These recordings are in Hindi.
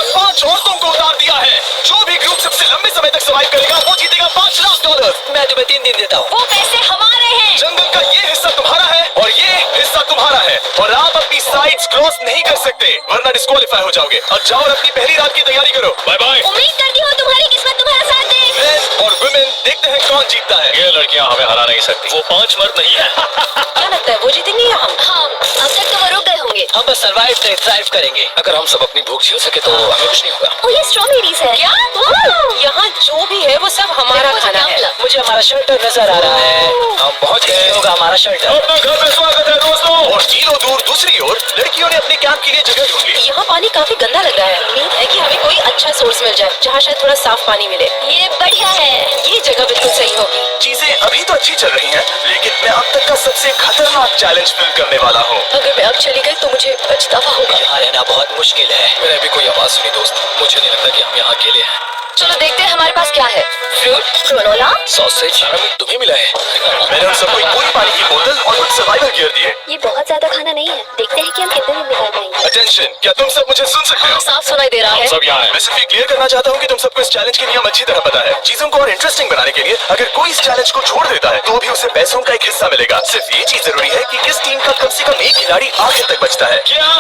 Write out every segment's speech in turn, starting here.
5 औरतों को उतार दिया है। जो भी ग्रुप सबसे लंबे समय तक सर्वाइव करेगा वो जीतेगा $5 लाख। मैं तुम्हें 3 दिन देता हूँ। वो पैसे हमारे हैं। जंगल का ये हिस्सा तुम्हारा है और ये हिस्सा तुम्हारा है और आप अपनी साइड्स क्रॉस नहीं कर सकते वरना डिस्क्वालीफाई हो जाओगे। अब जाओ और अपनी पहली रात की तैयारी करो। Bye bye. उम्मीद करती हूँ तुम्हारी किस्मत तुम्हारा साथ दे। मेन और वुमेन देखते हैं कौन जीतता है। ये लड़कियां हमें हरा नहीं सकती। वो 5 मर्द नहीं है। क्या लगता है वो जीतेंगे या हम? अब तक तो वो रुक गए होंगे। हम बस सर्वाइव नहीं थ्राइव करेंगे। अगर हम सब अपनी भूख झेल सके तो हमें कुछ नहीं होगा। ओ ये स्ट्रॉबेरीज है। क्या? यहाँ जो भी है वो सब हमारा खाना है। मुझे हमारा शेल्टर नजर आ रहा है। हम पहुँच गए। होगा हमारा शेल्टर। अपना घर में स्वागत है दोस्तों। और मीलों दूर दूसरी ओर लड़कियों ने अपने कैंप के लिए जगह ढूंढ ली। यहाँ पानी काफी गंदा लग रहा है। उम्मीद है कि हमें कोई अच्छा सोर्स मिल जाए जहाँ शायद थोड़ा साफ पानी मिले। ये बढ़िया है। ये जगह बिल्कुल सही होगी। चीजें अभी तो अच्छी चल रही हैं, लेकिन मैं अब तक का सबसे खतरनाक चैलेंज फिल करने वाला हूँ। अगर मैं अब चली गई तो मुझे पछतावा होगा। यहाँ रहना बहुत मुश्किल है। मैंने अभी कोई आवाज सुनी दोस्त। मुझे नहीं लगता कि हम यहाँ अकेले हैं। चलो देखते हैं हमारे पास क्या है। Fruit, granola. सॉसेज तुम्हें मिला है। मैंने उन सबको एक पूरी पानी की बोतल और कुछ सर्वाइवल गियर दिए। ये बहुत ज्यादा खाना नहीं है। देखते हैं कि हम कितने दिन निकाल पाएंगे। अटेंशन, क्या तुम सब मुझे सुन सकते हो? साफ सुनाई दे रहा है। सब यहाँ है। मैं सिर्फ ये क्लियर करना चाहता हूँ कि तुम सबको इस चैलेंज के नियम अच्छी तरह पता है। चीजों को और इंटरेस्टिंग बनाने के लिए अगर कोई इस चैलेंज को छोड़ देता है तो भी उसे पैसों का एक हिस्सा मिलेगा। सिर्फ ये चीज जरूरी है कि किस टीम का कम से कम एक खिलाड़ी आखिर तक बचता है। क्या?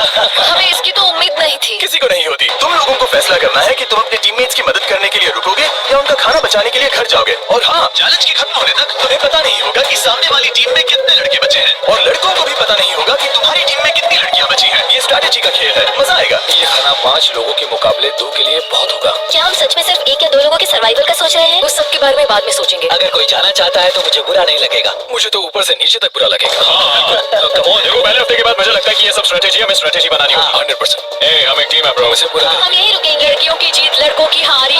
हमें इसकी तो उम्मीद नहीं थी। किसी को नहीं होती। तुम लोगों को फैसला करना है कि तुम अपने टीममेट्स की मदद करने के लिए रुकोगे या उनका खाना बचाने के लिए घर जाओगे। और हाँ, चैलेंज के खत्म होने तक तुम्हें पता नहीं होगा कि सामने वाली टीम में कितने लड़के बचे हैं और लड़कों को भी पता नहीं होगा कि तुम्हारी टीम में कितनी लड़कियां बची हैं। ये स्ट्रैटेजी का खेल है, मजा आएगा। ये खाना 5 लोगों के मुकाबले 2 के लिए बहुत होगा। क्या हम सच में सिर्फ 1 या 2 लोगों के सर्वाइवल का सोच रहे हैं? उस सब के बारे में बाद में सोचेंगे। अगर कोई जाना चाहता है तो मुझे बुरा नहीं लगेगा। मुझे तो ऊपर से नीचे तक बुरा लगेगा। कम ऑन, देखो पहले हफ्ते के बाद मुझे लगता है कि ये सब स्ट्रेटेजी हमें स्ट्रेटेजी बनानी होगी। 100%। हम एक टीम है ब्रो। मुझे बुरा हम यही रुकेंगे। लड़कियों की जीत, लड़कों की हारी।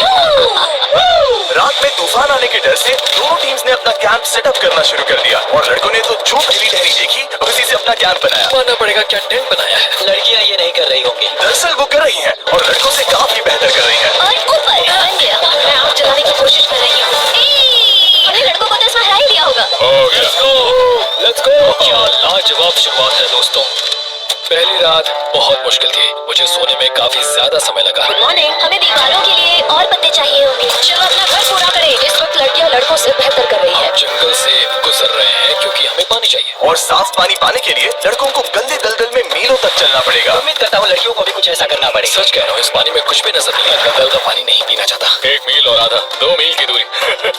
रात में तूफान आने के डर से दोनों टीम्स ने अपना कैंप सेटअप करना शुरू कर दिया और लड़कों ने तो जो पहली टहनी देखी उसी से अपना कैंप बनाया। मानना पड़ेगा, क्या टेंट बनाया है। लड़कियाँ ये नहीं कर रही होंगी। दरअसल वो कर रही हैं और लड़कों से काफी बेहतर कर रही हैं। और ऊपर बन गया। मैं आग जलाने की कोशिश कर रही हूँ। हमने लड़कों को तो इसमें हरा ही दिया होगा। Let's go. क्या लाजवाब शुरुआत है दोस्तों। पहली रात बहुत मुश्किल थी। मुझे सोने में काफी ज्यादा समय लगा। Good morning. हमें दीवारों के लिए और पत्ते चाहिए होंगे। चलो अपना घर पूरा करें। इस वक्त लड़कियाँ लड़कों से बेहतर कर रही है। जंगल से गुजर रहे हैं क्योंकि हमें पानी चाहिए और साफ पानी पाने के लिए लड़कों को गंदे दलदल में मीलों तक चलना पड़ेगा। उम्मीद करता हूँ लड़कियों को भी कुछ ऐसा करना पड़ेगा। सच कह रहा हूँ, इस पानी में कुछ भी नजर नहीं आता। दलदल का पानी नहीं पीना चाहता। 1 मील और आधा, 2 मील की दूरी।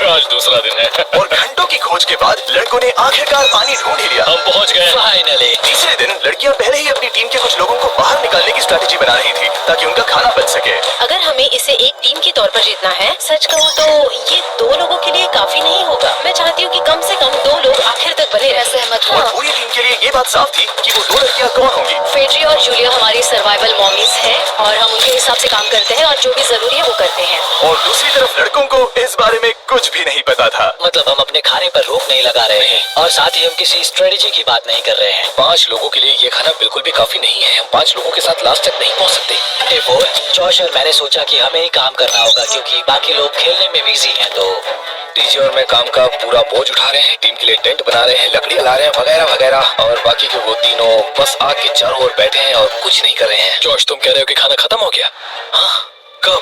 आज दूसरा दिन है और घंटों की खोज के बाद लड़कों ने आखिरकार पानी ढूंढ ही लिया। हम पहुँच गए फाइनली। तीसरे दिन लड़कियां पहले ही अपनी टीम के कुछ लोगों को बाहर निकालने की स्ट्रेटेजी बना रही थी ताकि उनका खाना बच सके। अगर हमें इसे एक टीम के तौर पर जीतना है, सच कहूँ तो ये 2 लोगों के लिए काफी नहीं होगा। मैं चाहती हूँ कि कम से कम 2 लोग आखिर तक बने रह। सहमत हूँ। और पूरी टीम के लिए ये बात साफ थी कि वो 2 लड़कियां कौन होंगी। फेड्री और जूलिया हमारी सर्वाइवल मॉमीज हैं और हम उनके हिसाब से काम करते हैं और जो भी जरूरी है वो करते हैं। और दूसरी तरफ लड़कों को इस बारे में कुछ भी नहीं पता था। मतलब हम अपने खाने पर रोक नहीं लगा रहे हैं और साथ ही हम किसी स्ट्रेटेजी की बात नहीं कर रहे हैं। 5 लोगों के लिए ये खाना बिल्कुल भी काफी नहीं है। हम 5 लोगों के साथ लास्ट तक नहीं पहुंच सकते। जॉश और मैंने सोचा कि हमें ही काम करना होगा क्योंकि बाकी लोग खेलने में बिजी हैं। तो टीजी और मैं काम का पूरा बोझ उठा रहे हैं। टीम के लिए टेंट बना रहे हैं, लकड़ियां ला रहे हैं, वगैरह वगैरह। और बाकी के वो तीनों बस आग के चारों ओर बैठे हैं और कुछ नहीं कर रहे हैं। जॉश, तुम कह रहे हो कि खाना खत्म हो गया? हाँ, कब?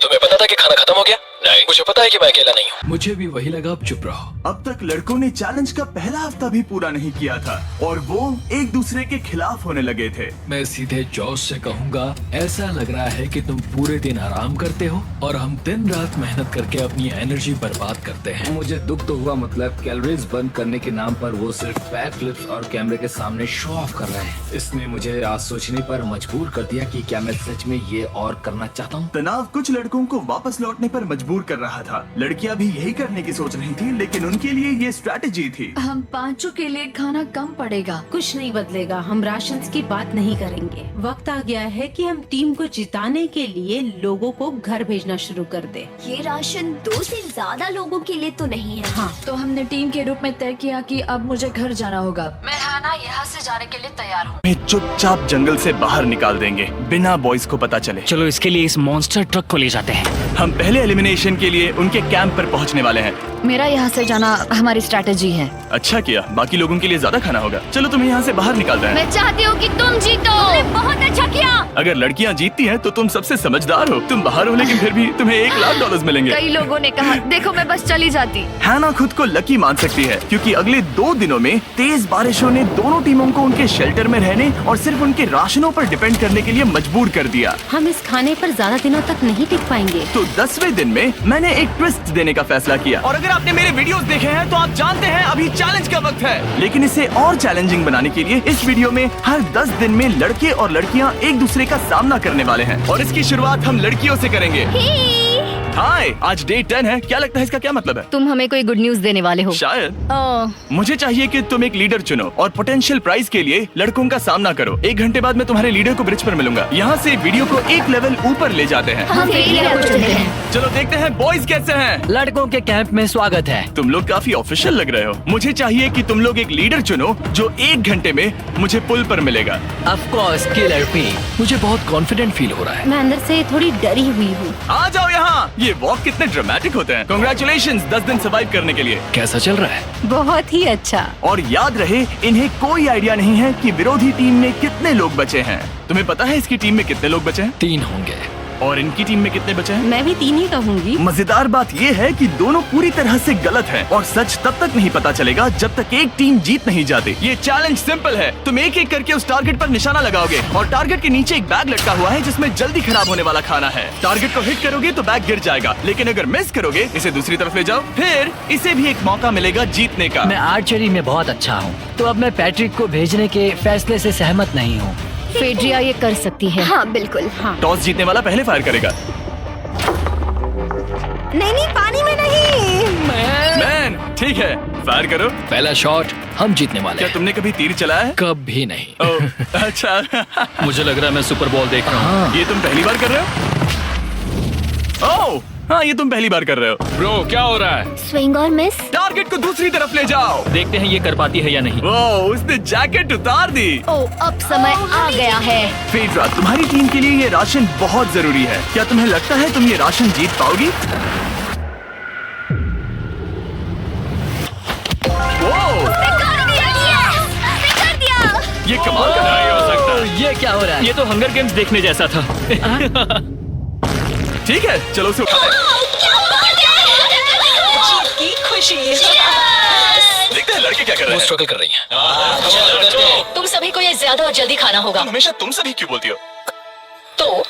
तुम्हें पता था कि खाना खत्म हो गया? नहीं, मुझे पता है कि मैं अकेला नहीं हूँ। मुझे भी वही लगा। अब चुप रहो। अब तक लड़कों ने चैलेंज का पहला हफ्ता भी पूरा नहीं किया था और वो एक दूसरे के खिलाफ होने लगे थे। मैं सीधे जॉस से कहूँगा, ऐसा लग रहा है कि तुम पूरे दिन आराम करते हो और हम दिन रात मेहनत करके अपनी एनर्जी बर्बाद करते हैं। मुझे दुख तो हुआ, मतलब कैलोरीज बर्न करने के नाम पर वो सिर्फ बैक फ्लिप्स और कैमरे के सामने शो ऑफ कर रहे हैं। इसने मुझे आज सोचने पर मजबूर कर दिया कि क्या मैं सच में ये और करना चाहता हूँ। तनाव कुछ लड़कों को वापस लौटने पर मजबूर कर रहा था। लड़कियां भी यही करने की सोच रही थी, लेकिन उनके लिए ये स्ट्रैटेजी थी। हम 5 के लिए खाना कम पड़ेगा। कुछ नहीं बदलेगा। हम राशन की बात नहीं करेंगे। वक्त आ गया है कि हम टीम को जिताने के लिए लोगों को घर भेजना शुरू कर दे। ये राशन 2 से ज्यादा लोगों के लिए तो नहीं है। हाँ, तो हमने टीम के रूप में तय किया कि अब मुझे घर जाना होगा। मैं हाना यहाँ से जाने के लिए तैयार हूँ। हमें चुपचाप जंगल से बाहर निकाल देंगे बिना बॉयज को पता चले। चलो इसके लिए इस मॉन्स्टर ट्रक को ले जाते हैं। हम पहले एलिमिनेशन के लिए उनके कैंप पर पहुंचने वाले हैं। मेरा यहाँ से जाना हमारी स्ट्रैटेजी है। अच्छा किया, बाकी लोगों के लिए ज्यादा खाना होगा। चलो तुम्हें यहाँ से बाहर निकालते हैं। मैं चाहती हूँ कि तुम जीतो। बहुत अच्छा किया। अगर लड़कियाँ जीतती हैं तो तुम सबसे समझदार हो। तुम बाहर हो लेकिन फिर भी तुम्हें $1,00,000 मिलेंगे। कई लोगों ने कहा देखो मैं बस चली जाती। हैना खुद को लकी मान सकती है क्योंकि अगले 2 दिनों में तेज बारिशों ने दोनों टीमों को उनके शेल्टर में रहने और सिर्फ उनके राशनों पर डिपेंड करने के लिए मजबूर कर दिया। हम इस खाने पर ज्यादा दिनों तक नहीं टिक पाएंगे। तो 10वें दिन में मैंने एक ट्विस्ट देने का फैसला किया। और अगर आपने मेरे वीडियोस देखे हैं तो आप जानते हैं अभी चैलेंज का वक्त है। लेकिन इसे और चैलेंजिंग बनाने के लिए इस वीडियो में हर 10 दिन में लड़के और लड़कियां एक दूसरे का सामना करने वाले हैं और इसकी शुरुआत हम लड़कियों से करेंगे। हाय, आज डे 10 है। क्या लगता है इसका क्या मतलब है? तुम हमें कोई गुड न्यूज देने वाले हो शायद। ओह, मुझे चाहिए कि तुम एक लीडर चुनो और पोटेंशियल प्राइज के लिए लड़कों का सामना करो। 1 घंटे बाद मैं तुम्हारे लीडर को ब्रिज पर मिलूंगा। यहाँ से वीडियो को एक लेवल ऊपर ले जाते हैं। हम फेलियर को चुनते हैं। चलो देखते हैं बॉयज कैसे हैं। लड़कों के कैंप में स्वागत है। तुम लोग काफी ऑफिशियल लग रहे हो। मुझे चाहिए कि तुम लोग एक लीडर चुनो जो 1 घंटे में मुझे पुल पर मिलेगा। Of course killer P. मुझे बहुत कॉन्फिडेंट फील हो रहा है। मैं अंदर से थोड़ी डरी हुई हूँ। आ जाओ यहाँ। ये वॉक कितने ड्रामेटिक होते हैं। कांग्रेचुलेशंस 10 दिन सर्वाइव करने के लिए। कैसा चल रहा है? बहुत ही अच्छा। और याद रहे इन्हें कोई आइडिया नहीं है कि विरोधी टीम में कितने लोग बचे हैं। तुम्हें पता है इसकी टीम में कितने लोग बचे हैं? 3 होंगे। और इनकी टीम में कितने बचे हैं? मैं भी 3 ही कहूँगी। मजेदार बात ये है कि दोनों पूरी तरह से गलत हैं और सच तब तक नहीं पता चलेगा जब तक एक टीम जीत नहीं जाती। ये चैलेंज सिंपल है। तुम एक एक करके उस टारगेट पर निशाना लगाओगे और टारगेट के नीचे एक बैग लटका हुआ है जिसमें जल्दी खराब होने वाला खाना है। टारगेट को हिट करोगे तो बैग गिर जाएगा, लेकिन अगर मिस करोगे इसे दूसरी तरफ ले जाओ, फिर इसे भी एक मौका मिलेगा जीतने का। मैं आर्चरी में बहुत अच्छा हूँ, तो अब मैं पैट्रिक को भेजने के फैसले से सहमत नहीं हूँ। फेड्रिया ये कर सकती है। हाँ बिल्कुल। हाँ। टॉस जीतने वाला पहले फायर करेगा। नहीं, पानी में नहीं। मैन, ठीक है, फायर करो। पहला शॉट हम जीतने वाले क्या हैं। तुमने कभी तीर चलाया है? कभी नहीं। ओह, अच्छा। मुझे लग रहा है मैं सुपर बॉल देख रहा हूँ। ये तुम पहली बार कर रहे हो? ओह, हाँ, ये तुम पहली बार कर रहे हो। ब्रो क्या हो रहा है? स्विंग और मिस। टारगेट को दूसरी तरफ ले जाओ। देखते हैं ये कर पाती है या नहीं। ओह, उसने जैकेट उतार दी। ओह, अब समय आ गया है। फेड्रा, तुम्हारी टीम के लिए ये राशन बहुत जरूरी है। क्या तुम्हें लगता है तुम ये राशन जीत पाओगी? ये कमाल का नहीं हो सकता। ये क्या हो रहा है? ये तो हंगर गेम्स देखने जैसा था। ठीक है, चलो उसे उठाते हैं। जीत की खुशी। देखते हैं लड़के क्या कर रहे हैं। स्ट्रगल कर रही है। तुम सभी को ये ज्यादा और जल्दी खाना होगा। हमेशा तुम सभी क्यों बोलती हो? तो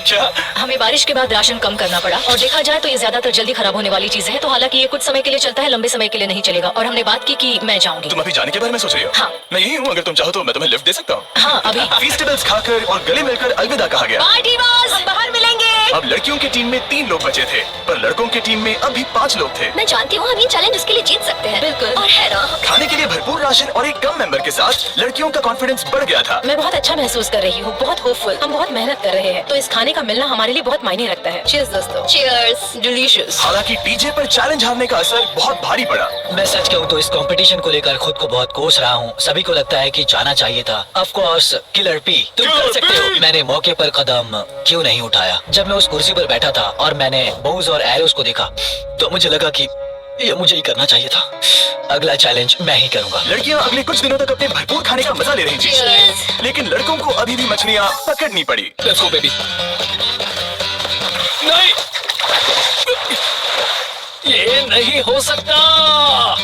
क्या? हमें बारिश के बाद राशन कम करना पड़ा और देखा जाए तो ये ज्यादातर जल्दी खराब होने वाली चीज है। तो हालांकि ये कुछ समय के लिए चलता है, लंबे समय के लिए नहीं चलेगा। और हमने बात की कि मैं जाऊंगी। तुम अभी जाने के बारे में सोच रही हो? हाँ। मैं यही हूँ, अगर तुम चाहो तो मैं तुम्हें लिफ्ट दे सकता हूँ। हाँ, अभी फेस्टिवल्स खाकर और गले मिलकर अलविदा कहा गया। पार्टी बॉस, हम बाहर मिलेंगे। अब लड़कियों की टीम में 3 लोग बचे थे, पर लड़कों की टीम में अभी 5 लोग थे। मैं जानती हूँ हम ये चैलेंज उसके लिए जीत सकते हैं। बिल्कुल। और है ना। खाने के लिए भरपूर राशन और एक कम मेंबर के साथ लड़कियों का कॉन्फिडेंस बढ़ गया था। मैं बहुत अच्छा महसूस कर रही हूँ, बहुत होपफुल। हम बहुत मेहनत कर रहे हैं, तो इस खाने का मिलना हमारे लिए बहुत मायने रखता है। चीयर्स दोस्तों। चीयर्स। डिलीशियस। हालांकि टीजे पर चैलेंज हारने का असर बहुत भारी पड़ा। मैं सच कहूँ तो इस कंपटीशन को लेकर खुद को बहुत कोस रहा हूँ। सभी को लगता है कि जाना चाहिए था। ऑफ कोर्स किलर पी, तुम कर सकते हो। मैंने मौके पर कदम क्यों नहीं उठाया? जब मैं उस कुर्सी पर बैठा था और मैंने बोज और एरोस को देखा तो मुझे लगा कि ये मुझे ही करना चाहिए था। अगला चैलेंज मैं ही करूंगा। लड़कियां अगले कुछ दिनों तक अपने भरपूर खाने का मजा ले रही थी, Cheers. लेकिन लड़कों को अभी भी मछलियां पकड़नी पड़ी। Let's go baby. नहीं, ये नहीं हो सकता।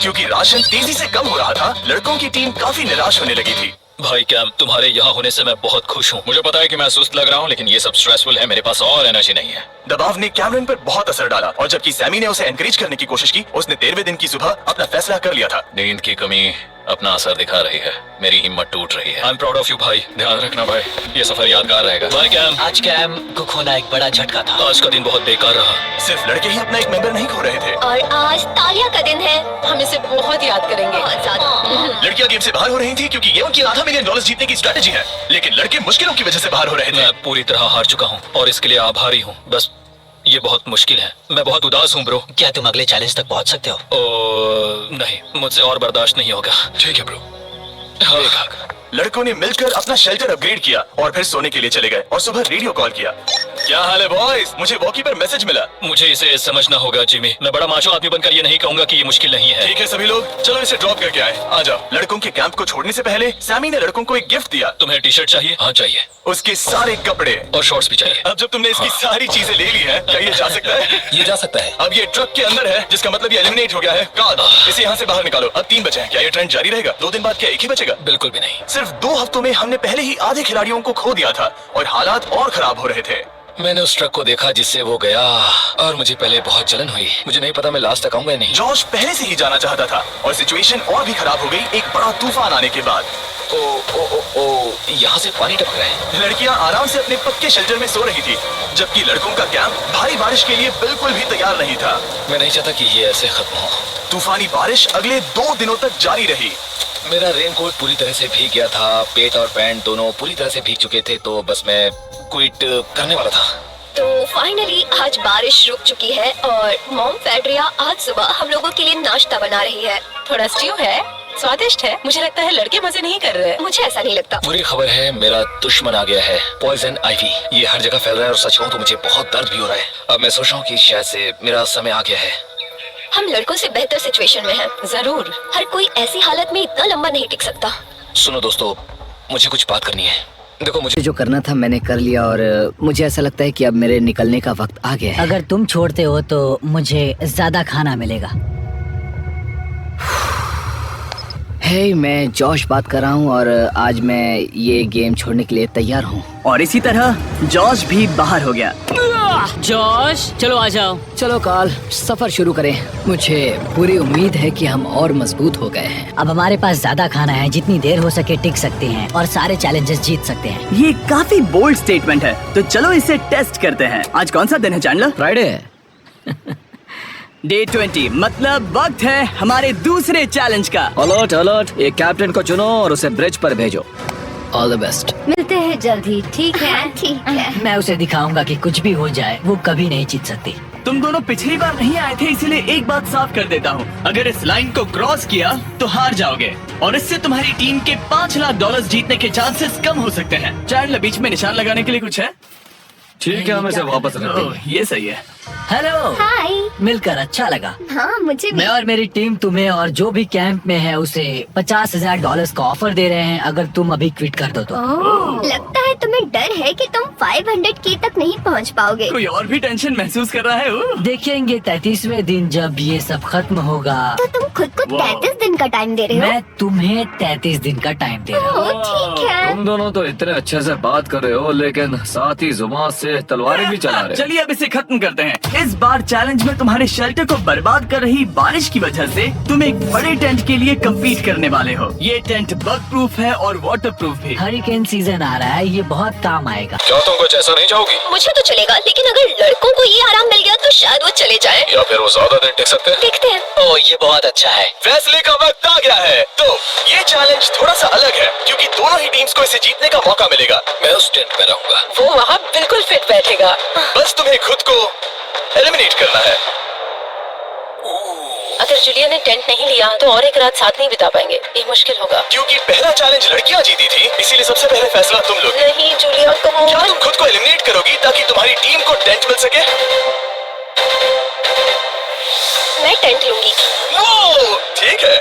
क्योंकि राशन तेजी से कम हो रहा था, लड़कों की टीम काफी निराश होने लगी थी। भाई कैम, तुम्हारे यहाँ होने से मैं बहुत खुश हूँ। मुझे पता है कि मैं सुस्त लग रहा हूँ, लेकिन ये सब स्ट्रेसफुल है। मेरे पास और एनर्जी नहीं है। दबाव ने कैमरन पर बहुत असर डाला और जबकि सैमी ने उसे एनकरेज करने की कोशिश की, उसने 13वें दिन की सुबह अपना फैसला कर लिया था। नींद की कमी अपना असर दिखा रही है। मेरी हिम्मत टूट रही है। I am proud of you भाई। ध्यान रखना भाई, ये सफर यादगार रहेगा। Bye cam. आज कैम को खोना एक बड़ा झटका था। आज का दिन बहुत बेकार रहा। सिर्फ लड़के ही अपना एक मेंबर नहीं खो रहे थे। और आज तालिया का दिन है। हम इसे बहुत याद करेंगे। बहुत ज्यादा। लड़कियां गेम से बाहर हो रही थी क्योंकि ये उनकी $500 मिलियन जीतने की स्ट्रेटेजी है, लेकिन लड़के मुश्किलों की वजह से बाहर हो रहे थे। मैं पूरी तरह हार चुका हूँ और इसके लिए आभारी हूँ। बस ये बहुत मुश्किल है। मैं बहुत उदास हूँ ब्रो। क्या तुम अगले चैलेंज तक पहुँच सकते हो? नहीं, मुझसे और बर्दाश्त नहीं होगा। ठीक है ब्रो। लड़कों ने मिलकर अपना शेल्टर अपग्रेड किया और फिर सोने के लिए चले गए और सुबह रेडियो कॉल किया। क्या हाल है बॉयज? मुझे वॉकी पर मैसेज मिला। मुझे इसे समझना होगा जिमी। मैं बड़ा माचो आदमी बनकर ये नहीं कहूंगा कि ये मुश्किल नहीं है। ठीक है सभी लोग, चलो इसे ड्रॉप करके आए। आ जाओ। लड़कों के कैंप को छोड़ने से पहले सैमी ने लड़कों को एक गिफ्ट दिया। तुम्हें टी शर्ट चाहिए? हाँ चाहिए। उसके सारे कपड़े और शॉर्ट्स भी चाहिए। अब जब तुमने इसकी सारी चीजें ले ली हैं, क्या ये जा सकता है? ये जा सकता है। अब ये ट्रक के अंदर है, जिसका मतलब ये एलिमिनेट हो गया है। कार्ड, इसे यहाँ से बाहर निकालो। अब 3 बचे हैं। क्या ये ट्रेंड जारी रहेगा? 2 दिन बाद क्या एक ही बचेगा? बिल्कुल भी नहीं। सिर्फ 2 हफ्तों में हमने पहले ही आधे खिलाड़ियों को खो दिया था और हालात और खराब हो रहे थे। मैंने उस ट्रक को देखा जिससे वो गया और मुझे पहले बहुत जलन हुई। मुझे नहीं पता मैं लास्ट तक आऊंगा या नहीं। जॉश पहले से ही जाना चाहता था और सिचुएशन और भी खराब हो गई एक बड़ा तूफान आने के बाद। ओ, यहाँ से पानी टपक रहा है। लड़कियां आराम से अपने पक्के शेल्टर में सो रही थी, जबकि लड़कों का कैंप भारी बारिश के लिए बिल्कुल भी तैयार नहीं था। मैं नहीं चाहता कि ये ऐसे खत्म हो। तूफानी बारिश अगले 2 दिनों तक जारी रही। मेरा रेनकोट पूरी तरह से भीग गया था, पेट और पैंट दोनों पूरी तरह से भीग चुके थे, तो बस मैं क्विट करने वाला था। तो फाइनली आज बारिश रुक चुकी है और मॉम फेड्रिया आज सुबह हम लोगों के लिए नाश्ता बना रही है। थोड़ा स्ट्यू है, स्वादिष्ट है। मुझे लगता है लड़के मजे नहीं कर रहे हैं। मुझे ऐसा नहीं लगता। बुरी खबर है, मेरा दुश्मन आ गया है, पॉइजन आइवी। ये हर जगह फैल रहा है और सच कहूं तो मुझे बहुत दर्द भी हो रहा है। अब मैं सोच रहा हूँ कि शायद से मेरा समय आ गया है। हम लड़कों से बेहतर सिचुएशन में हैं। जरूर। हर कोई ऐसी हालत में इतना लंबा नहीं टिक सकता। सुनो दोस्तों, मुझे कुछ बात करनी है। देखो मुझे जो करना था मैंने कर लिया और मुझे ऐसा लगता है कि अब मेरे निकलने का वक्त आ गया है। अगर तुम छोड़ते हो तो मुझे ज्यादा खाना मिलेगा। हे, मैं जॉश बात कर रहा हूँ और आज मैं ये गेम छोड़ने के लिए तैयार हूँ। और इसी तरह जॉश भी बाहर हो गया। जॉश चलो आ जाओ। चलो काल, सफर शुरू करें। मुझे पूरी उम्मीद है कि हम और मजबूत हो गए हैं। अब हमारे पास ज्यादा खाना है, जितनी देर हो सके टिक सकते हैं और सारे चैलेंजेस जीत सकते हैं। ये काफी बोल्ड स्टेटमेंट है, तो चलो इसे टेस्ट करते हैं। आज कौन सा दिन है चैंडलर? फ्राइडे। डे 20, मतलब वक्त है हमारे दूसरे चैलेंज का। अलर्ट अलर्ट, एक कैप्टन को चुनो और उसे ब्रिज पर भेजो। All the best. मिलते हैं जल्दी, ठीक है? ठीक है। मैं उसे दिखाऊंगा कि कुछ भी हो जाए वो कभी नहीं जीत सकती। तुम दोनों पिछली बार नहीं आए थे, इसलिए एक बात साफ कर देता हूँ। अगर इस लाइन को क्रॉस किया तो हार जाओगे और इससे तुम्हारी टीम के $5 लाख जीतने के चांसेस कम हो सकते हैं। चैंडलर, बीच में निशान लगाने के लिए कुछ है? ठीक है, हम इसे वापस रखते हैं। ये सही है। हेलो, हाय। मिलकर अच्छा लगा। हाँ मुझे भी। मैं और मेरी टीम तुम्हें और जो भी कैंप में है उसे $50,000 का ऑफर दे रहे हैं अगर तुम अभी क्विट कर दो तो। लगता है तुम्हें डर है कि तुम 500K तक नहीं पहुंच पाओगे। कोई और भी टेंशन महसूस कर रहा है? देखेंगे 33वें दिन जब ये सब खत्म होगा। तो तुम खुद को 33 दिन का टाइम दे रहे हो? मैं तुम्हें 33 दिन का टाइम दे रहा हूँ। ठीक है। तुम दोनों तो इतने अच्छे से बात कर रहे हो, लेकिन साथ ही जुबान से तलवारें भी चला रहे हो। चलिए अब इसे खत्म करते हैं। इस बार चैलेंज में तुम्हारे शेल्टर को बर्बाद कर रही बारिश की वजह से तुम एक बड़े टेंट के लिए कम्पीट करने वाले हो। ये टेंट बग प्रूफ है और वाटर प्रूफ भी। हरिकेन सीजन आ रहा है, ये बहुत काम आएगा। क्या तुम कुछ ऐसा नहीं चाहोगी? मुझे तो चलेगा, लेकिन अगर लड़कों को ये आराम मिल गया तो शायद वो चले जाएं। या फिर वो ज्यादा दिन टिक सकते हैं? देखते हैं। ओह, ये बहुत अच्छा है। फैसले का वक्त आ गया है। तो ये चैलेंज थोड़ा सा अलग है, क्योंकि दोनों ही टीम्स को इसे जीतने का मौका मिलेगा। मैं उस टेंट में रहूंगा। वो वहाँ बिल्कुल फिट बैठेगा। बस तुम्हें खुद को एलिमिनेट करना है। अगर जूलिया ने टेंट नहीं लिया तो और एक रात साथ नहीं बिता पाएंगे। ये मुश्किल होगा। क्योंकि पहला चैलेंज लड़कियां जीती थी, इसीलिए सबसे पहले फैसला तुम लोगे। नहीं जूलिया, क्या तुम खुद को एलिमिनेट करोगी ताकि तुम्हारी टीम को टेंट मिल सके? मैं टेंट लूंगी। वो ठीक है।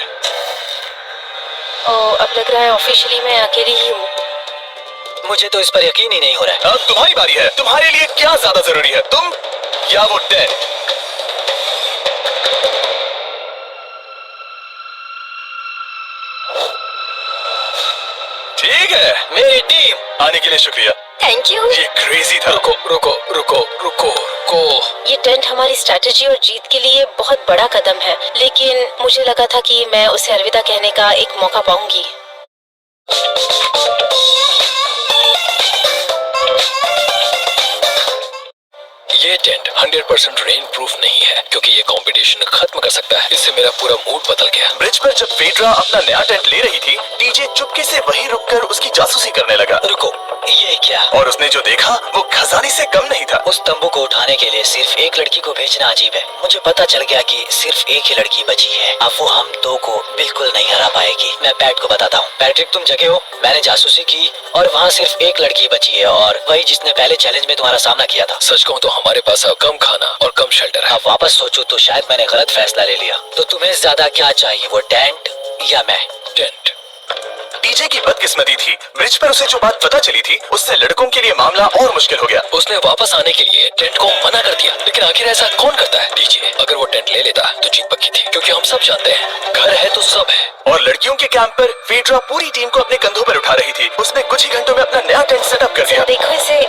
अब लग रहा है ऑफिशियली मैं अकेली ही हूँ। मुझे तो इस पर यकीन ही नहीं हो रहा है। अब तुम्हारी बारी है। तुम्हारे लिए क्या ज्यादा जरूरी है, तुम या वो टेंट? ठीक है, मेरी टीम आने के लिए शुक्रिया। Thank you. ये क्रेजी था। रुको रुको रुको रुको रुको। ये टेंट हमारी स्ट्रैटेजी और जीत के लिए बहुत बड़ा कदम है, लेकिन मुझे लगा था कि मैं उसे अलविदा कहने का एक मौका पाऊंगी। ये टेंट 100% रेन प्रूफ नहीं है क्योंकि ये कंपटीशन खत्म कर सकता है। इससे मेरा पूरा मूड बदल गया। ब्रिज पर जब फेड्रा अपना नया टेंट ले रही थी, डीजे चुपके से वहीं रुककर उसकी जासूसी करने लगा। रुको, ये क्या? और उसने जो देखा वो खजाने से कम नहीं था। उस तंबू को उठाने के लिए सिर्फ एक लड़की को भेजना अजीब है। मुझे पता चल गया कि सिर्फ एक ही लड़की बची है। अब वो हम दो को बिल्कुल नहीं हरा पाएगी। मैं पैट को बताता हूँ। पैट्रिक, तुम जगह हो? मैंने जासूसी की और वहाँ सिर्फ एक लड़की बची है और वही जिसने पहले चैलेंज में तुम्हारा सामना किया था। सच कहूँ तो हमारे पास अब कम खाना और कम शेल्टर है। अब वापस सोचो तो शायद मैंने गलत फैसला ले लिया। तो तुम्हें ज्यादा क्या चाहिए, वो टेंट या मैं? टेंट। डीजे की बदकिस्मती थी, ब्रिज पर उसे जो बात पता चली थी उससे लड़कों के लिए मामला और मुश्किल हो गया। उसने वापस आने के लिए टेंट को मना कर दिया, लेकिन आखिर ऐसा कौन करता है? डीजे अगर वो टेंट ले लेता तो जीत पक्की थी, क्योंकि हम सब जानते हैं घर है तो सब है। और लड़कियों के कैंप पर फेड्रा पूरी टीम को अपने कंधों पर उठा रही थी। उसने कुछ ही घंटों में अपना नया टेंट सेटअप कर दिया। देखो इसे,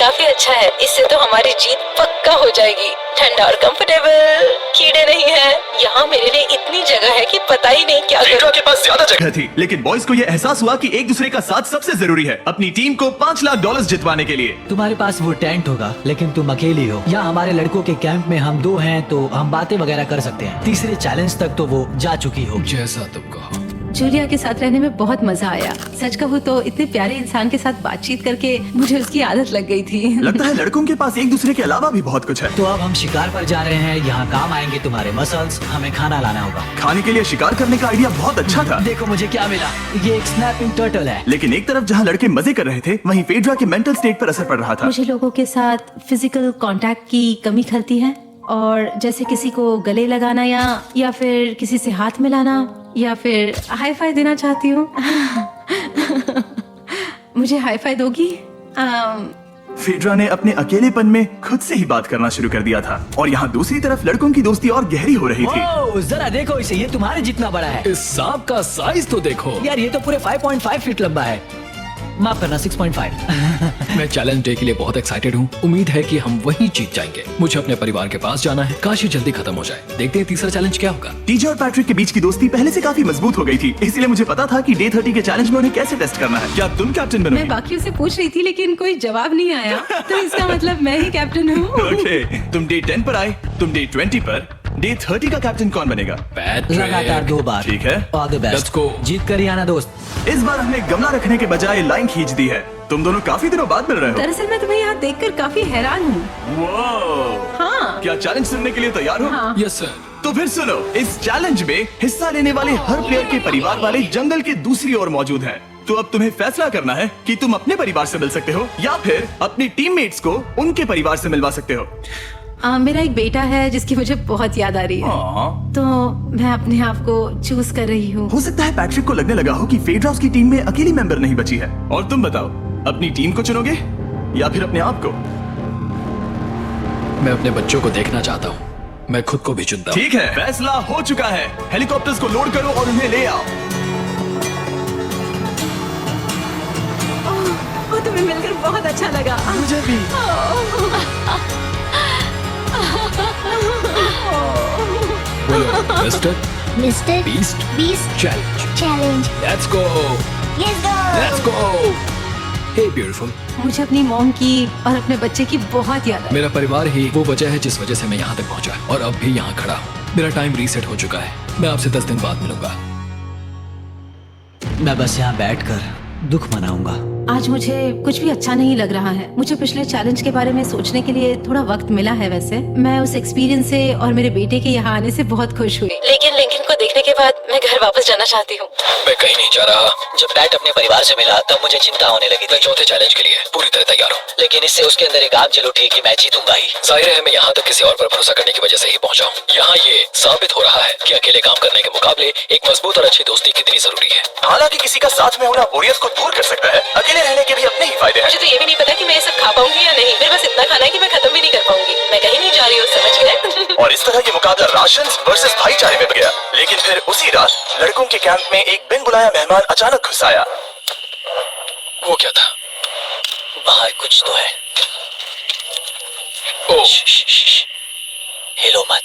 काफी अच्छा है। इससे तो हमारी जीत पक्का हो जाएगी। ठंडा और कंफर्टेबल, कीड़े नहीं है। यहाँ मेरे लिए इतनी जगह है कि पता ही नहीं क्या करूं। फेड्रा के पास ज्यादा जगह थी, लेकिन बॉयज को यह एहसास हुआ कि एक दूसरे का साथ सबसे जरूरी है अपनी टीम को $5 लाख जितवाने के लिए। तुम्हारे पास वो टेंट होगा लेकिन तुम अकेली हो। या हमारे लड़कों के कैंप में हम दो हैं तो हम बातें वगैरह कर सकते हैं। तीसरे चैलेंज तक तो वो जा चुकी हो। जैसा तुम कहो। जूलिया के साथ रहने में बहुत मजा आया। सच कहूँ तो इतने प्यारे इंसान के साथ बातचीत करके मुझे उसकी आदत लग गई थी। लगता है लड़कों के पास एक दूसरे के अलावा भी बहुत कुछ है। तो अब हम शिकार पर जा रहे हैं। यहाँ काम आएंगे तुम्हारे मसल्स। हमें खाना लाना होगा। खाने के लिए शिकार करने का आइडिया बहुत अच्छा था। देखो मुझे क्या मिला, ये एक स्नैपिंग टर्टल है। लेकिन एक तरफ जहाँ लड़के मजे कर रहे थे, वहीं फेड्रा के मेंटल स्टेट पर असर पड़ रहा था। मुझे लोगों के साथ फिजिकल कांटेक्ट की कमी खलती है, और जैसे किसी को गले लगाना या फिर किसी से हाथ मिलाना या फिर हाई फाई देना चाहती हूँ। मुझे हाई फाई दोगी? फेड्रा ने अपने अकेलेपन में खुद से ही बात करना शुरू कर दिया था, और यहाँ दूसरी तरफ लड़कों की दोस्ती और गहरी हो रही थी। ओह, जरा देखो इसे, ये तुम्हारे जितना बड़ा है। इस सांप का साइज तो देखो यार, ये तो पूरे 5.5 फीट लंबा है। माफ करना, 6.5। मैं चैलेंज डे के लिए बहुत एक्साइटेड हूँ। उम्मीद है कि हम वहीं जीत जाएंगे। मुझे अपने परिवार के पास जाना है। काश ये जल्दी खत्म हो जाए। देखते हैं तीसरा चैलेंज क्या होगा। डीजे और पैट्रिक के बीच की दोस्ती पहले से काफी मजबूत हो गई थी, इसलिए मुझे पता था कि डे 30 के चैलेंज में उन्हें कैसे टेस्ट करना है। क्या तुम कैप्टन बनोगे? मैं बाकियों से पूछ रही थी लेकिन कोई जवाब नहीं आया, तो इसका मतलब मैं ही कैप्टन हूँ। ओके, तुम डे 10 पर आए, तुम डे 20 पर। डे 30 का कैप्टन कौन बनेगा? लगातार 2 बार। ठीक है, all the best. Let's go. जीत कर ही आना दोस्त। इस बार हमने गमला रखने के बजाय लाइन खींच दी है। तुम दोनों काफी दिनों बाद मिल रहे हो। दरअसल मैं तुम्हें यहाँ देखकर काफी हैरान हूँ। हाँ। क्या चैलेंज सुनने के लिए तैयार हो? हाँ। Yes sir. तो फिर सुनो, इस चैलेंज में हिस्सा लेने वाले हर प्लेयर के परिवार वाले जंगल के दूसरी ओर मौजूद हैं। तो अब तुम्हें फैसला करना है कि तुम अपने परिवार से मिल सकते हो या फिर अपनी टीममेट्स को उनके परिवार से मिलवा सकते हो। मेरा एक बेटा है जिसकी मुझे बहुत याद आ रही है, तो मैं अपने आप को चूज कर रही हूँ। हो सकता है पैट्रिक को लगने लगा हो कि फेड्रा उसकी टीम में अकेली मेंबर नहीं बची है। और तुम बताओ, अपनी टीम को चुनोगे या फिर अपने आप को? मैं अपने बच्चों को देखना चाहता हूँ। मैं खुद को भी चुनता हूँ। ठीक है, फैसला हो चुका है। हेलीकॉप्टर्स को लोड करो और उन्हें ले आओ। तुम्हें मिलकर बहुत अच्छा लगा। मुझे भी। Mister Beast challenge. Let's go. Let's go. Hey beautiful. मुझे अपनी मॉम की और अपने बच्चे की बहुत याद है। मेरा परिवार ही वो वजह है जिस वजह से मैं यहाँ तक पहुँचा, और अब भी यहाँ खड़ा हूँ। मेरा टाइम रीसेट हो चुका है। मैं आपसे 10 दिन बाद मिलूंगा। मैं बस यहाँ बैठकर दुख मनाऊंगा। आज मुझे कुछ भी अच्छा नहीं लग रहा है। मुझे पिछले चैलेंज के बारे में सोचने के लिए थोड़ा वक्त मिला है। वैसे मैं उस एक्सपीरियंस से और मेरे बेटे के यहाँ आने से बहुत खुश हुई, लेकिन लिंकन को देखने के बाद मैं घर वापस जाना चाहती हूँ। मैं कहीं नहीं जा रहा। जब पैट अपने परिवार से मिला तब मुझे चिंता होने लगी थी। मैं चौथे चैलेंज के लिए पूरी तरह तैयार हूँ, लेकिन इससे उसके अंदर एक आग जल उठी कि मैं जीतूंगा ही। जाहिर है मैं यहाँ तक किसी और पर भरोसा करने की वजह से ही पहुँचा हूँ। यहाँ ये साबित हो रहा है कि अकेले काम करने के मुकाबले एक मजबूत और अच्छी दोस्ती कितनी जरूरी है। हालांकि किसी का साथ में होना बोरियत को दूर कर सकता है, अकेले रहने के भी अपने ही फायदे हैं। मुझे तो ये भी नहीं पता कि मैं ये सब खा पाऊंगी या नहीं। मेरे पास इतना खाना है कि मैं खत्म भी नहीं कर पाऊंगी। मैं कहीं नहीं जा रही हूँ, समझ गए? और इस तरह ये मुकाबला राशंस वर्सेस भाईचारे में गया। लेकिन फिर उसी रात लड़कों के कैंप में एक बिन बुलाया मेहमान अचानक घुस आया। वो क्या था? बाहर कुछ तो है। ओह, हिलो मत।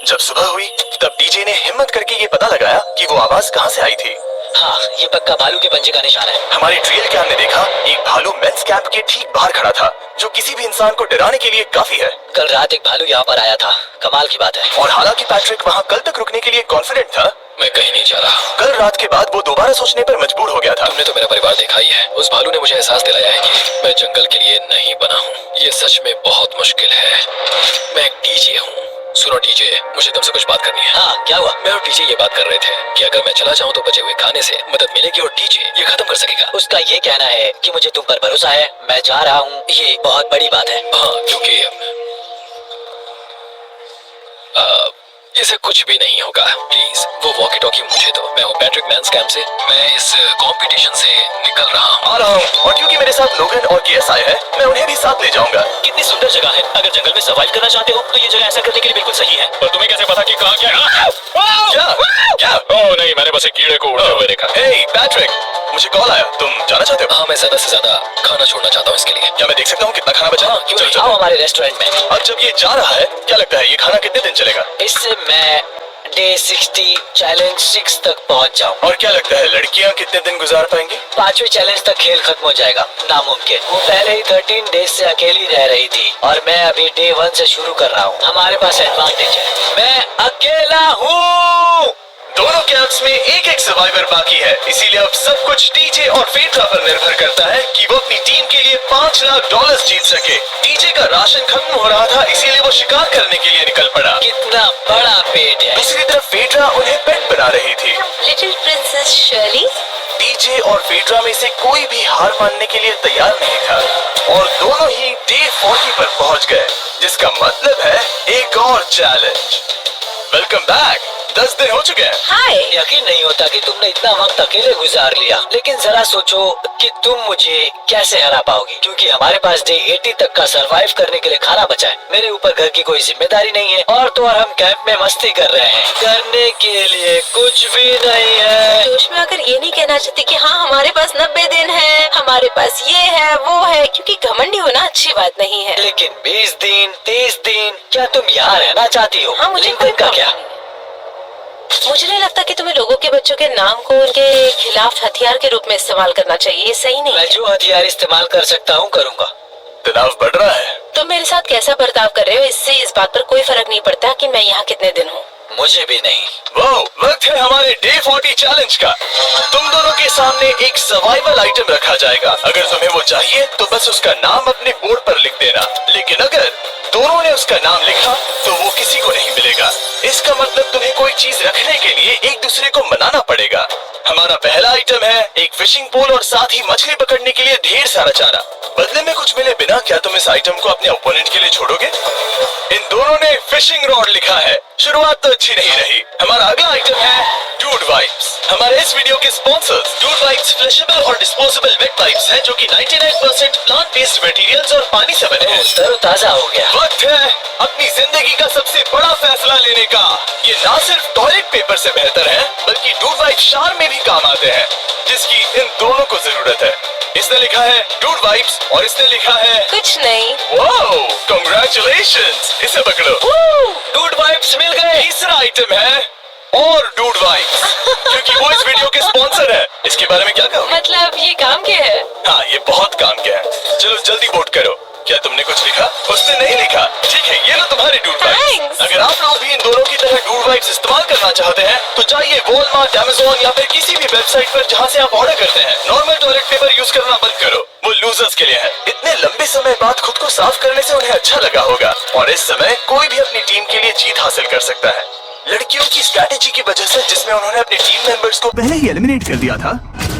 जब सुबह हुई तब डीजे ने हिम्मत करके ये पता लगाया कि वो आवाज कहाँ से आई थी। हाँ, ये पक्का भालू के पंजे का निशान है। हमारी ट्रेल कैम ने देखा एक भालू मेंस कैंप के ठीक बाहर खड़ा था, जो किसी भी इंसान को डराने के लिए काफी है। कल रात एक भालू यहाँ पर आया था, कमाल की बात है। और हालांकि पैट्रिक वहाँ कल तक रुकने के लिए कॉन्फिडेंट था, मैं कहीं नहीं जा रहा। कल रात के बाद वो दोबारा सोचने पर मजबूर हो गया था। तुमने तो मेरा परिवार देखा ही है। उस भालू ने मुझे एहसास दिलाया है कि मैं जंगल के लिए नहीं बना हूँ। ये सच में बहुत मुश्किल है। मैं एक डीजे हूँ। सुनो डीजे, मुझे तुमसे कुछ बात करनी है। हाँ, क्या हुआ? मैं और डीजे ये बात कर रहे थे कि अगर मैं चला जाऊँ तो बचे हुए खाने से मदद मिलेगी और डीजे ये खत्म कर सकेगा। उसका ये कहना है कि मुझे तुम पर भरोसा है, मैं जा रहा हूँ, ये बहुत बड़ी बात है। हाँ, क्योंकि इसे कुछ भी नहीं होगा। प्लीज वो वॉकी टॉकी मुझे दो। मैं हूँ पैट्रिक मेंस कैंप से। मैं इस कंपटीशन से निकल रहा हूँ। आ रहा हूँ, और क्योंकि मेरे साथ लोगन और केस आए हैं, मैं उन्हें भी साथ ले जाऊंगा। कितनी सुंदर जगह है। अगर जंगल में सर्वाइव करना चाहते हो तो ये जगह ऐसा करने के लिए बिल्कुल सही है। पर तुम्हें कैसे पता कि कहाँ क्या है? क्या? ओह नहीं, मैंने बस एक कीड़े को उड़ते हुए देखा। हे पैट्रिक, मुझे कॉल आया, तुम जाना चाहते हो? हाँ, मैं ज्यादा से ज्यादा खाना छोड़ना चाहता हूँ इसके लिए। क्या मैं देख सकता हूँ कितना खाना बचा? क्यों नहीं? आओ हमारे रेस्टोरेंट में। अब जब ये जा रहा है, क्या लगता है ये खाना कितने दिन चलेगा? इससे मैं डे 60 चैलेंज 6 तक पहुंच जाऊं। और क्या लगता है लड़कियां कितने दिन गुजार पाएंगी? 5वें चैलेंज तक खेल खत्म हो जाएगा। नामुमकिन। वो पहले ही 13 डेज से अकेली रह रही थी और मैं अभी डे 1 से शुरू कर रहा हूँ। हमारे पास एडवांटेज है, मैं अकेला हूँ। दोनों कैंप्स में एक एक सर्वाइवर बाकी है, इसीलिए अब सब कुछ टीजे और फेड्रा पर निर्भर करता है कि वो अपनी टीम के लिए $5 लाख जीत सके। टीजे का राशन खत्म हो रहा था, इसीलिए वो शिकार करने के लिए निकल पड़ा। कितना बड़ा पेट है। दूसरी तरफ फेड्रा उन्हें पेट बना रही थी। Little princess Shirley. टीजे और फेड्रा में से कोई भी हार मानने के लिए तैयार नहीं था, और दोनों ही डे 40 पर पहुंच गए, जिसका मतलब है एक और चैलेंज। Welcome back. 10 दिन हो चुके हैं। हाय। यकीन नहीं होता कि तुमने इतना वक्त अकेले गुजार लिया, लेकिन जरा सोचो कि तुम मुझे कैसे हरा पाओगी, क्योंकि हमारे पास डे 80 तक का सरवाइव करने के लिए खाना बचा है। मेरे ऊपर घर की कोई जिम्मेदारी नहीं है, और तो और हम कैंप में मस्ती कर रहे हैं। करने के लिए कुछ भी नहीं है। जोश में अगर ये नहीं कहना चाहती कि हाँ हमारे पास 90 दिन है, हमारे पास ये है वो है, क्योंकि घमंडी होना अच्छी बात नहीं है। लेकिन 20 दिन 30 दिन, क्या तुम यहाँ रहना चाहती हो? हाँ, मुझे लिंकन का क्या? मुझे नहीं लगता कि तुम्हें लोगों के बच्चों के नाम को उनके खिलाफ हथियार के रूप में इस्तेमाल करना चाहिए। ये सही नहीं। मैं जो हथियार इस्तेमाल कर सकता हूँ करूँगा। तनाव बढ़ रहा है। तुम मेरे साथ कैसा बर्ताव कर रहे हो, इससे इस बात पर कोई फर्क नहीं पड़ता कि मैं यहाँ कितने दिन हूँ। मुझे भी नहीं। वो वक्त है हमारे डे 40 चैलेंज का। तुम दोनों के सामने एक सर्वाइवल आइटम रखा जाएगा। अगर तुम्हें वो चाहिए तो बस उसका नाम अपने बोर्ड पर लिख देना, लेकिन अगर दोनों ने उसका नाम लिखा तो वो किसी को नहीं मिलेगा। इसका मतलब तुम्हें कोई चीज रखने के लिए एक दूसरे को मनाना पड़ेगा। हमारा पहला आइटम है एक फिशिंग पोल और साथ ही मछली पकड़ने के लिए ढेर सारा चारा। बदले में कुछ मिले बिना क्या तुम इस आइटम को अपने ओपोनेंट के लिए छोड़ोगे? इन दोनों ने फिशिंग रॉड लिखा है। शुरुआत तो अच्छी नहीं रही। हमारा अगला आइटम है डूड वाइप्स। हमारे इस वीडियो के स्पॉन्सर्स डूड वाइप्स फ्लशेबल और डिस्पोजेबल वेट वाइप्स हैं, जो कि 99% प्लांट बेस्ड मटेरियल्स और पानी से बने हैं। तरोताजा हो गया। वक्त है अपनी जिंदगी का सबसे बड़ा फैसला लेने का। ये ना सिर्फ टॉयलेट पेपर से बेहतर है, बल्कि डूड वाइप शार में भी काम आते हैं, जिसकी इन दोनों को जरूरत है। इसने लिखा है डूड वाइप्स और इसने लिखा है कुछ नहीं। Wow, congratulations. इसे पकड़ो। डूड वाइप्स मिल गए। तीसरा आइटम है और डूड वाइप्स, क्योंकि वो इस वीडियो के स्पॉन्सर है। इसके बारे में क्या कहो? मतलब ये काम क्या है? हाँ, ये बहुत काम क्या है। चलो जल्दी वोट करो। क्या तुमने कुछ लिखा? उसने नहीं लिखा। ठीक है, ये लो तुम्हारे डूड वाइप्स। अगर आप लोग भी इन दोनों की तरह डूड वाइप्स इस्तेमाल करना चाहते हैं तो जाइए वॉलमार्ट, अमेज़न या फिर किसी भी वेबसाइट पर जहाँ से आप ऑर्डर करते हैं। नॉर्मल टॉयलेट पेपर यूज करना बंद करो, वो लूजर्स के लिए है। इतने लंबे समय बाद खुद को साफ करने से उन्हें अच्छा लगा होगा, और इस समय कोई भी अपनी टीम के लिए जीत हासिल कर सकता है। लड़कियों की स्ट्रैटेजी की वजह से, जिसमें उन्होंने अपने टीम मेंबर्स को पहले ही एलिमिनेट कर दिया था,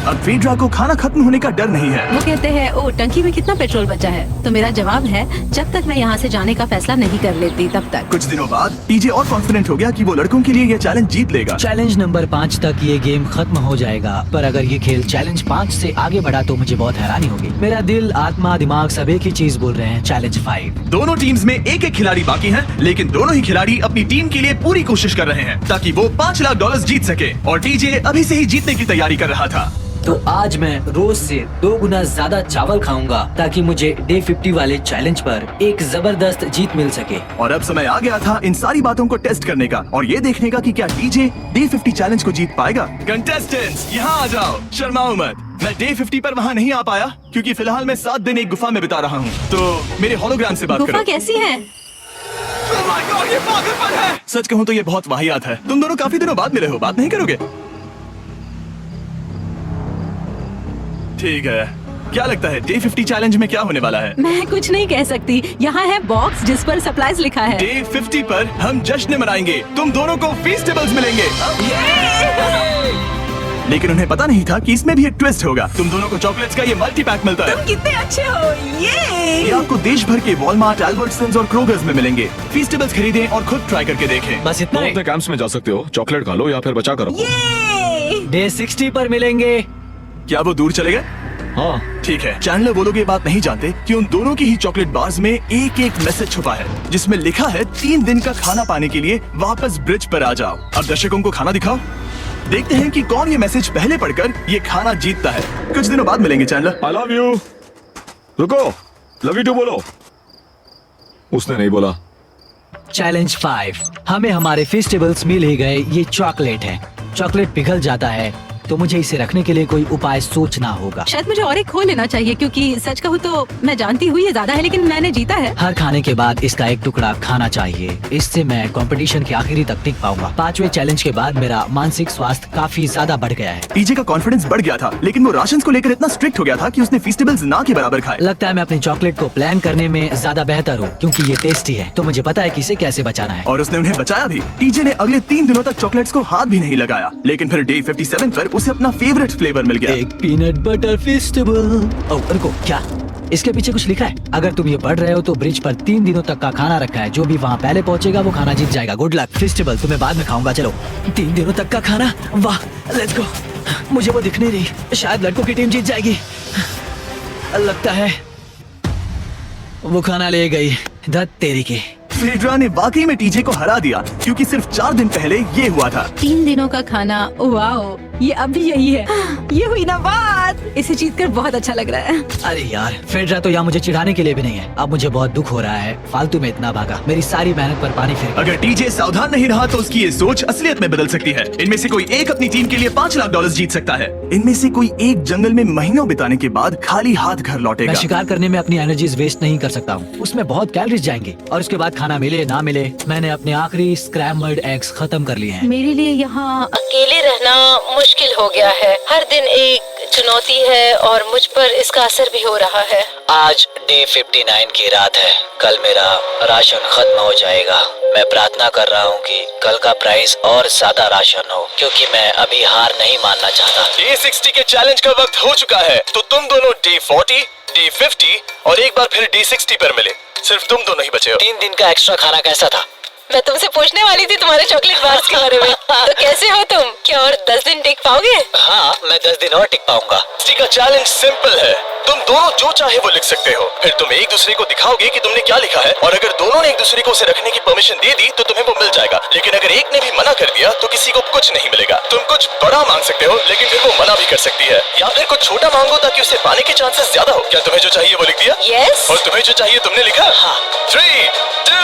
अब फेड्रा को खाना खत्म होने का डर नहीं है। वो कहते हैं ओ टंकी में कितना पेट्रोल बचा है, तो मेरा जवाब है जब तक मैं यहाँ से जाने का फैसला नहीं कर लेती तब तक। कुछ दिनों बाद टीजे और कॉन्फिडेंट हो गया कि वो लड़कों के लिए ये चैलेंज जीत लेगा। चैलेंज नंबर 5 तक ये गेम खत्म हो जाएगा, पर अगर ये खेल चैलेंज 5 से आगे बढ़ा तो मुझे बहुत हैरानी होगी। मेरा दिल, आत्मा, दिमाग सब एक ही चीज बोल रहे हैं, चैलेंज 5। दोनों टीम्स में एक एक खिलाड़ी बाकी हैं, लेकिन दोनों ही खिलाड़ी अपनी टीम के लिए पूरी कोशिश कर रहे हैं ताकि वो $5 लाख जीत सके, और टीजे अभी से ही जीतने की तैयारी कर रहा था। तो आज मैं रोज से 2 गुना ज्यादा चावल खाऊंगा ताकि मुझे डे 50 वाले चैलेंज पर एक जबरदस्त जीत मिल सके। और अब समय आ गया था इन सारी बातों को टेस्ट करने का और ये देखने का कि क्या डीजे डे 50 चैलेंज को जीत पाएगा। कंटेस्टेंट्स यहाँ आ जाओ, शर्माओ मत। मैं डे 50 पर वहाँ नहीं आ पाया क्योंकि फिलहाल मैं 7 दिन एक गुफा में बिता रहा हूँ, तो मेरे होलोग्राम से बात करो। गुफा कैसी है? Oh my God, ये पागलपन है। सच कहूँ तो ये बहुत वाहियात है। तुम दोनों काफी दिनों बाद मिले हो, बात नहीं करोगे? ठीक है, क्या लगता है डे 50 चैलेंज में क्या होने वाला है? मैं कुछ नहीं कह सकती। यहाँ है बॉक्स जिस पर सप्लाईज लिखा है। डे 50 पर हम जश्न मनाएंगे, तुम दोनों को फीस्टेबल्स मिलेंगे। लेकिन उन्हें पता नहीं था कि इसमें भी एक ट्विस्ट होगा। तुम दोनों को चॉकलेट्स का ये मल्टी पैक मिलता है। तुम कितने अच्छे हो। ये आपको देश भर के वॉलमार्ट, एल्बर्टसन्स और क्रोगर्स में मिलेंगे। फीस्टेबल्स खरीदें और खुद ट्राई करके देखें। बस इतना ही। कैंप्स में जा सकते हो, चॉकलेट खा लो या फिर बचा करो। डे 60 पर मिलेंगे। क्या वो दूर चले गए? हाँ ठीक है। चैनलर वो लोग ये बात नहीं जानते कि उन दोनों की ही चॉकलेट बार्स में एक एक मैसेज छुपा है जिसमें लिखा है 3 दिन का खाना पाने के लिए वापस ब्रिज पर आ जाओ। अब दर्शकों को खाना दिखाओ, देखते हैं कि कौन ये मैसेज पहले पढ़कर ये खाना जीतता है। कुछ दिनों बाद मिलेंगे चैनलर। I love you. रुको, लव यू टू बोलो। उसने नहीं बोला। चैलेंज 5, हमें हमारे फेस्टिवल्स मिल ही गए। ये चॉकलेट है। चॉकलेट पिघल जाता है तो मुझे इसे रखने के लिए कोई उपाय सोचना होगा। शायद मुझे और एक खो लेना चाहिए क्योंकि सच कहूँ तो मैं जानती हूँ ये ज्यादा है लेकिन मैंने जीता है। हर खाने के बाद इसका एक टुकड़ा खाना चाहिए, इससे मैं कंपटीशन के आखिरी तक टिक पाऊंगा। 5वें चैलेंज के बाद मेरा मानसिक स्वास्थ्य काफी ज्यादा बढ़ गया है। टीजे का कॉन्फिडेंस बढ़ गया था लेकिन वो राशन को लेकर इतना स्ट्रिक्ट हो गया था कि उसने फेस्टिवल्स ना के बराबर खाए। लगता है मैं अपनी चॉकलेट को प्लान करने में ज्यादा बेहतर हूँ क्योंकि ये टेस्टी है, तो मुझे पता है कि इसे कैसे बचाना है। और उसने उन्हें बचाया भी। टीजे ने अगले 3 दिनों तक चॉकलेट्स को हाथ भी नहीं लगाया, लेकिन फिर डे 57 पर उसे अपना फेवरेट फ्लेवर मिल गया। एक पीनट बटर फेस्टिवल। ओह रुको, क्या इसके पीछे कुछ लिखा है? अगर तुम ये पढ़ रहे हो तो ब्रिज पर 3 दिनों तक का खाना रखा है। जो भी वहाँ पहले पहुँचेगा वो खाना जीत जाएगा। Good luck. फेस्टिवल तुम्हें बाद में खाऊंगा। चलो 3 दिनों तक का खाना, वाह लेट्स गो। मुझे वो दिख नहीं रही, शायद लड़कों की टीम जीत जाएगी। लगता है वो खाना ले गई। धत तेरी की। फेड्रा ने वाकई में टीजे को हरा दिया क्योंकि सिर्फ 4 दिन पहले ये हुआ था। 3 दिनों का खाना, वाओ ये अभी यही है। ये हुई ना बात। इसे जीतकर बहुत अच्छा लग रहा है। अरे यार, फेड्रा तो यहाँ मुझे चिढ़ाने के लिए भी नहीं है। अब मुझे बहुत दुख हो रहा है, फालतू में इतना भागा, मेरी सारी मेहनत पर पानी फिर। अगर टीजे सावधान नहीं रहा तो उसकी ये सोच असलियत में बदल सकती है। इनमें से कोई एक अपनी टीम के लिए $5 लाख जीत सकता है। इनमें से कोई एक जंगल में महीनों बिताने के बाद खाली हाथ घर लौटेगा। मैं शिकार करने में अपनी एनर्जीज वेस्ट नहीं कर सकता हूँ, उसमें बहुत कैलोरीज जाएंगे और उसके बाद खाना मिले ना मिले, मैंने अपने आखिरी स्क्रैम्बल्ड एग्स खत्म कर लिए हैं। मेरे लिए यहाँ अकेले रहना मुश्किल हो गया है। हर दिन एक चुनौती है और मुझ पर इसका असर भी हो रहा है। आज डे 59 की रात है। कल मेरा राशन खत्म हो जाएगा। मैं प्रार्थना कर रहा हूँ कि कल का प्राइस और ज्यादा राशन हो क्योंकि मैं अभी हार नहीं मानना चाहता। डे 60 के चैलेंज का वक्त हो चुका है, तो तुम दोनों डे 40, डे 50 और एक बार फिर डे 60 पर मिले। सिर्फ तुम दोनों ही बचे हो। 3 दिन का एक्स्ट्रा खाना कैसा था? मैं तुमसे पूछने वाली थी तुम्हारे चॉकलेट बार्स के बारे में। तो कैसे हो तुम? क्या और 10 दिन टिक पाओगे? हाँ, मैं 10 दिन और टिक पाऊंगा। 60 का चैलेंज सिंपल है, तुम दोनों जो चाहे वो लिख सकते हो। फिर तुम एक दूसरे को दिखाओगे कि तुमने क्या लिखा है और अगर दोनों ने एक दूसरे को उसे रखने की परमिशन दे दी तो तुम्हें वो मिल जाएगा। लेकिन अगर एक ने भी मना कर दिया तो किसी को कुछ नहीं मिलेगा। तुम कुछ बड़ा मांग सकते हो लेकिन फिर वो मना भी कर सकती है, या फिर कुछ छोटा मांगो ताकि उसे पाने के चांसेस ज्यादा हो। क्या तुम्हें जो चाहिए वो लिख दिया? यस। और तुम्हें जो चाहिए तुमने लिखा? हाँ। 3, 2,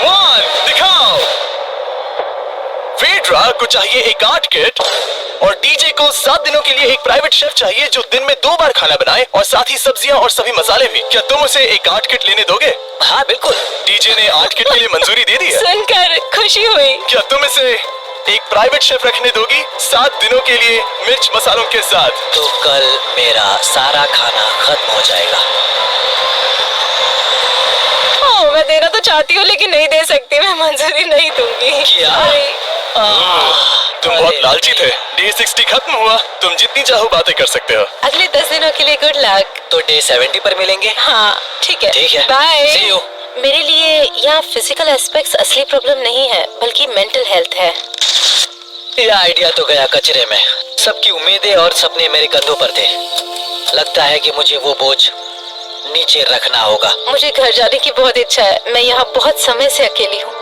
1 दिखाओ। फेड्रा को चाहिए एक आर्ट किट और डीजे को 7 दिनों के लिए एक प्राइवेट शेफ चाहिए जो दिन में 2 बार खाना बनाए और साथ ही सब्जियां और सभी मसाले भी। क्या तुम उसे एक आर्ट किट लेने दोगे? हाँ बिल्कुल। डीजे ने आर्ट किट के लिए मंजूरी दे दी है। सुनकर खुशी हुई। क्या तुम इसे एक प्राइवेट शेफ रखने दोगी 7 दिनों के लिए मिर्च मसालों के साथ? तो कल मेरा सारा खाना खत्म हो जाएगा। मैं देना तो चाहती हूँ लेकिन नहीं दे सकती। मैं मंजूरी नहीं दूंगी। क्या? तुम बहुत लालची थे। डे 60 खत्म हुआ, तुम जितनी चाहो बातें कर सकते हो। अगले 10 दिनों के लिए गुड लक। तो डे 70 पर मिलेंगे। हाँ ठीक है। ठीक है, बाय। See you। मेरे लिए यहाँ फिजिकल एस्पेक्ट्स असली प्रॉब्लम नहीं है बल्कि मेंटल हेल्थ है। ये आइडिया तो गया कचरे में। सबकी उम्मीदें और सपने मेरे कंधों पर थे। लगता है कि मुझे वो बोझ नीचे रखना होगा। मुझे घर जाने की बहुत इच्छा है। मैं यहाँ बहुत समय से अकेली हूँ।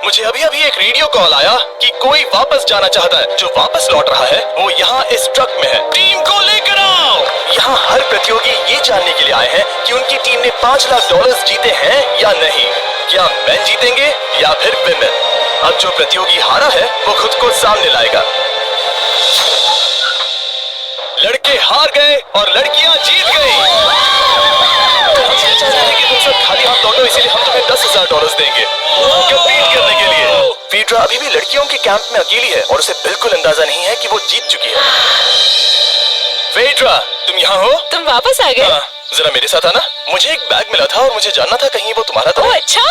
मुझे अभी अभी एक रेडियो कॉल आया कि कोई वापस जाना चाहता है। जो वापस लौट रहा है वो यहाँ इस ट्रक में है। टीम को लेकर आओ। यहाँ हर प्रतियोगी ये जानने के लिए आए हैं कि उनकी टीम ने $5 लाख जीते हैं या नहीं। क्या मैन जीतेंगे या फिर विमेन? अब जो प्रतियोगी हारा है वो खुद को सामने लाएगा। लड़के हार गए और लड़कियां जीत गई। हम ये चाहते थे कि तुम सब खाली हाथ लौटो, इसीलिए हम तुम्हें $10,000 देंगे कंपीट करने के लिए। फीड्रा अभी भी लड़कियों के कैंप में अकेली है और उसे बिल्कुल अंदाजा नहीं है कि वो जीत चुकी है। फीड्रा, तुम यहाँ हो? तुम वापस आ गए? हाँ, जरा मेरे साथ आना। मुझे एक बैग मिला था और मुझे जानना था कहीं वो तुम्हारा तो ओह अच्छा।